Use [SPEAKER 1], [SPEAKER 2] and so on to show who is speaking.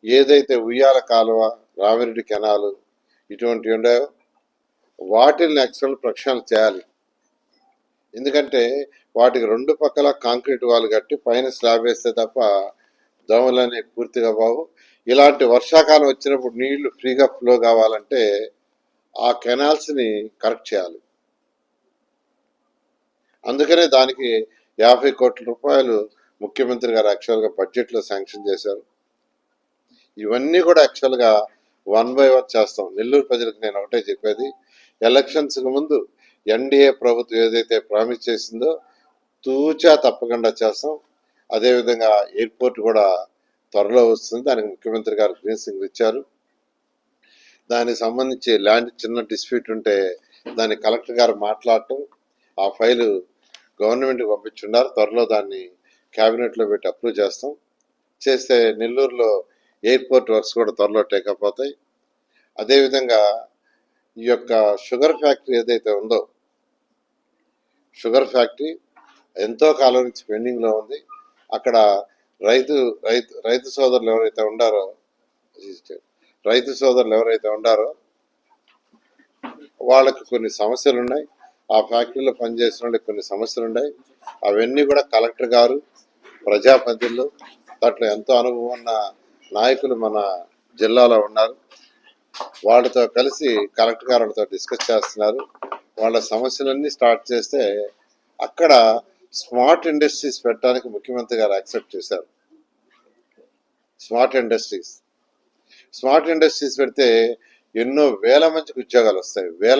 [SPEAKER 1] ఏదైతే ఉయ్యాల కాలువ, రామిరెడ్డి కెనాలు ఇటువంటివి ఉన్నాయో వాటిని యాక్చువల్ ప్రక్షాళన చేయాలి. ఎందుకంటే వాటికి రెండు పక్కల కాంక్రీట్ వాల్ కట్టి పైన స్లాబ్ వేస్తే తప్ప దోమలనే పూర్తిగా బావు. ఇలాంటి వర్షాకాలం వచ్చినప్పుడు నీళ్లు ఫ్రీగా ఫ్లో కావాలంటే ఆ కెనాల్స్ని కరెక్ట్ చేయాలి. అందుకనే దానికి 50 కోట్ల రూపాయలు ముఖ్యమంత్రి గారు యాక్చువల్గా బడ్జెట్లో శాంక్షన్ చేశారు. ఇవన్నీ కూడా యాక్చువల్గా 1 by 1 చేస్తాం. నెల్లూరు ప్రజలకు నేను ఒకటే చెప్పేది, ఎలక్షన్స్కి ముందు ఎన్డీఏ ప్రభుత్వం ఏదైతే ప్రామిస్ చేసిందో తూచా తప్పకుండా చేస్తాం. అదేవిధంగా ఎయిర్పోర్ట్ కూడా త్వరలో వస్తుంది. దానికి ముఖ్యమంత్రి గారు గ్రీన్ సిగ్నల్ ఇచ్చారు. దానికి సంబంధించి ల్యాండ్ చిన్న డిస్ప్యూట్ ఉంటే దాన్ని కలెక్టర్ గారు మాట్లాడటం, ఆ ఫైలు గవర్నమెంట్కి పంపించున్నారు. త్వరలో దాన్ని క్యాబినెట్లో పెట్టి అప్రూవ్ చేస్తాం. చేస్తే నెల్లూరులో ఎయిర్పోర్ట్ వర్క్స్ కూడా త్వరలో టేకప్ అవుతాయి. అదేవిధంగా ఈ యొక్క షుగర్ ఫ్యాక్టరీ ఏదైతే ఉందో, షుగర్ ఫ్యాక్టరీ ఎంతో కాలం నుంచి పెండింగ్లో ఉంది. అక్కడ రైతు సోదరులు ఎవరైతే ఉండారో వాళ్ళకి కొన్ని సమస్యలు ఉన్నాయి. ఆ ఫ్యాక్టరీలో పనిచేసిన వాళ్ళకి కొన్ని సమస్యలు ఉన్నాయి. అవన్నీ కూడా కలెక్టర్ గారు, ప్రజాప్రతినిధులు, దాంట్లో ఎంతో అనుభవం ఉన్న నాయకులు మన జిల్లాలో ఉన్నారు. వాళ్ళతో కలిసి కలెక్టర్ గారితో డిస్కస్ చేస్తున్నారు. వాళ్ళ సమస్యలన్నీ స్టార్ట్ చేస్తే అక్కడ స్మార్ట్ ఇండస్ట్రీస్ పెట్టడానికి ముఖ్యమంత్రి గారు యాక్సెప్ట్ చేశారు. స్మార్ట్ ఇండస్ట్రీస్ పెడితే ఎన్నో వేల మందికి ఉద్యోగాలు వస్తాయి.